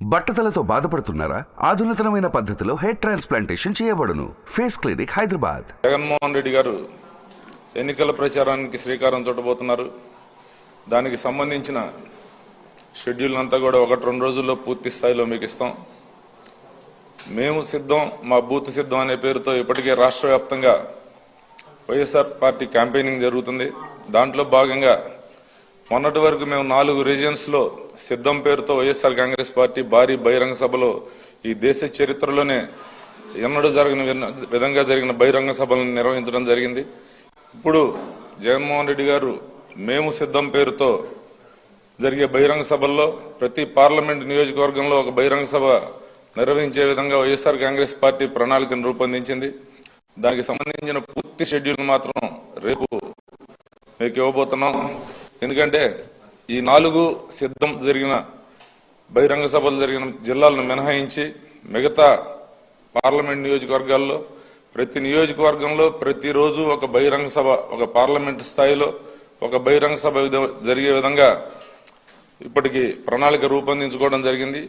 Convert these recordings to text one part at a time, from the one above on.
బట్టతలతో బాధపడుతున్నారా? ఆధునితనమైన పద్ధతిలో హెయిర్ ట్రాన్స్ప్లాంటేషన్ చేయబడును. Face clinic, Hyderabad. జగన్మోహన్ రెడ్డి గారు ఎన్నికల ప్రచారానికి శ్రీకారం చుట్టబోతున్నారు. దానికి సంబంధించిన షెడ్యూల్ అంతా కూడా 1-2 రోజుల్లో పూర్తి స్థాయిలో మీకు ఇస్తాం. మేము సిద్ధం, మా బూత్ సిద్ధం అనే పేరుతో ఇప్పటికే రాష్ట్ర వ్యాప్తంగా వైఎస్ఆర్ పార్టీ క్యాంపెయినింగ్ జరుగుతుంది. దాంట్లో భాగంగా మొన్నటి వరకు మేము 4 రీజియన్స్ లో సిద్ధం పేరుతో వైఎస్ఆర్ కాంగ్రెస్ పార్టీ భారీ బహిరంగ సభలో ఈ దేశ చరిత్రలోనే ఎన్నడూ జరగని విధంగా జరిగిన బహిరంగ సభలను నిర్వహించడం జరిగింది. ఇప్పుడు జగన్మోహన్ రెడ్డి గారు మేము సిద్ధం పేరుతో జరిగే బహిరంగ సభల్లో ప్రతి పార్లమెంట్ నియోజకవర్గంలో ఒక బహిరంగ సభ నిర్వహించే విధంగా వైఎస్ఆర్ కాంగ్రెస్ పార్టీ ప్రణాళికను రూపొందించింది. దానికి సంబంధించిన పూర్తి షెడ్యూల్ మాత్రం రేపు మీకు ఇవ్వబోతున్నాం. ఎందుకంటే ఈ 4 సిద్ధం జరిగిన బహిరంగ సభలు జరిగిన జిల్లాలను మినహాయించి మిగతా పార్లమెంట్ నియోజకవర్గాల్లో ప్రతి నియోజకవర్గంలో ప్రతిరోజు ఒక బహిరంగ సభ, ఒక పార్లమెంట్ స్థాయిలో ఒక బహిరంగ సభ జరిగే విధంగా ఇప్పటికి ప్రణాళిక రూపొందించుకోవడం జరిగింది.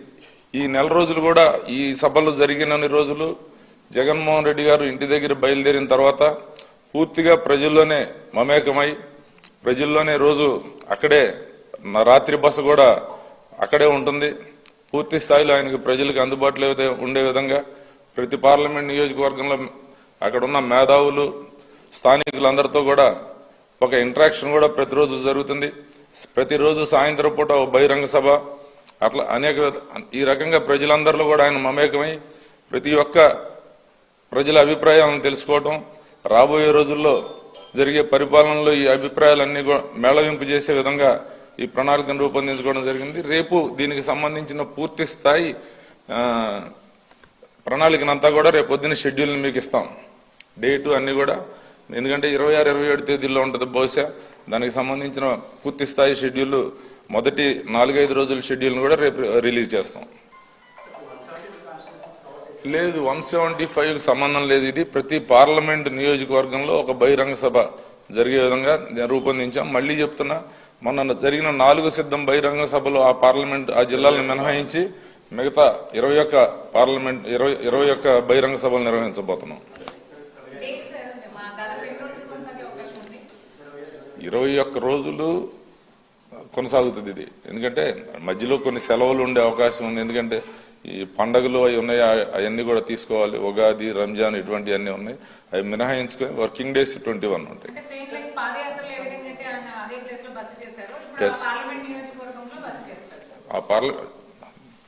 ఈ నెల రోజులు కూడా ఈ సభలు జరిగినన్ని రోజులు జగన్మోహన్ రెడ్డి గారు ఇంటి దగ్గర బయలుదేరిన తర్వాత పూర్తిగా ప్రజల్లోనే మమేకమై ప్రజల్లోనే రోజు అక్కడే రాత్రి బస కూడా అక్కడే ఉంటుంది. పూర్తి స్థాయిలో ఆయనకు ప్రజలకు అందుబాటులో ఉండే విధంగా ప్రతి పార్లమెంట్ నియోజకవర్గంలో అక్కడ ఉన్న మేధావులు స్థానికులందరితో కూడా ఒక ఇంటరాక్షన్ కూడా ప్రతిరోజు జరుగుతుంది. ప్రతిరోజు సాయంత్రం పూట బహిరంగ సభ, అట్లా ఈ రకంగా ప్రజలందరిలో కూడా ఆయన మమేకమై ప్రతి ఒక్క ప్రజల అభిప్రాయాలను తెలుసుకోవటం, రాబోయే రోజుల్లో జరిగే పరిపాలనలో ఈ అభిప్రాయాలన్నీ మేళవింపు చేసే విధంగా ఈ ప్రణాళికను రూపొందించుకోవడం జరిగింది. రేపు దీనికి సంబంధించిన పూర్తి స్థాయి ప్రణాళికనంతా కూడా రేపు పొద్దున్న షెడ్యూల్ని మీకు ఇస్తాం. డేటు అన్ని కూడా, ఎందుకంటే 26-27 తేదీల్లో ఉంటుంది బహుశా. దానికి సంబంధించిన పూర్తి స్థాయి షెడ్యూల్ మొదటి 4-5 రోజుల షెడ్యూల్ని కూడా రేపు రిలీజ్ చేస్తాం. లేదు, 175కి సంబంధం లేదు. ఇది ప్రతి పార్లమెంట్ నియోజకవర్గంలో ఒక బహిరంగ సభ జరిగే విధంగా రూపొందించాం. మళ్లీ చెప్తున్నా, మొన్న జరిగిన 4 సిద్ధం బహిరంగ సభలు ఆ జిల్లాలను మినహాయించి మిగతా 21 పార్లమెంట్ 21 బహిరంగ సభలు నిర్వహించబోతున్నాం. 21 రోజులు కొనసాగుతుంది ఇది. ఎందుకంటే మధ్యలో కొన్ని సెలవులు ఉండే అవకాశం ఉంది. ఎందుకంటే ఈ పండుగలు అవి ఉన్నాయి, అవన్నీ కూడా తీసుకోవాలి. ఉగాది, రంజాన్ ఇటువంటివన్నీ ఉన్నాయి. అవి మినహాయించుకొని వర్కింగ్ డేస్ 21 ఉంటాయి.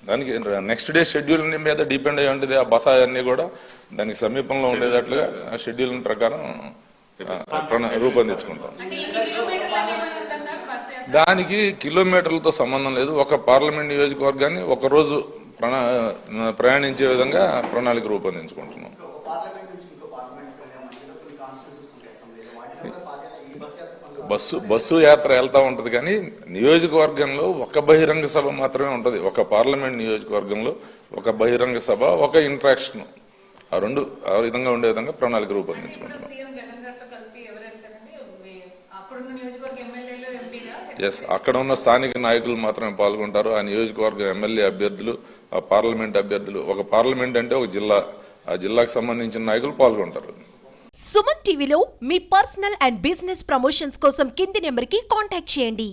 దానికి నెక్స్ట్ డే షెడ్యూల్ మీద డిపెండ్ అయ్యి ఉంటుంది. ఆ బస అన్ని కూడా దానికి సమీపంలో ఉండేటట్లుగా ఆ షెడ్యూల్ ప్రకారం రూపొందించుకుంటాం. దానికి కిలోమీటర్లతో సంబంధం లేదు. ఒక పార్లమెంట్ నియోజకవర్గాన్ని ఒక రోజు ప్రయాణించే విధంగా ప్రణాళిక రూపొందించుకుంటున్నాం. బస్సు యాత్ర వెళ్తా ఉంటది, కానీ నియోజకవర్గంలో ఒక బహిరంగ సభ మాత్రమే ఉంటది. ఒక పార్లమెంట్ నియోజకవర్గంలో ఒక బహిరంగ సభ, ఒక ఇంటరాక్షన్, ఆ విధంగా ఉండే విధంగా ప్రణాళిక రూపొందించుకుంటున్నాం. ఎస్, అక్కడ ఉన్న స్థానిక నాయకులు మాత్రమే పాల్గొంటారు. ఆ నియోజకవర్గ ఎమ్మెల్యే అభ్యర్థులు, ఆ పార్లమెంట్ అభ్యర్థులు, ఒక పార్లమెంట్ అంటే ఒక జిల్లా, ఆ జిల్లాకు సంబంధించిన నాయకులు పాల్గొంటారు. సుమన్ టీవీలో మీ పర్సనల్ అండ్ బిజినెస్ ప్రమోషన్స్ కోసం కింది నెంబర్కి కాంటాక్ట్ చేయండి.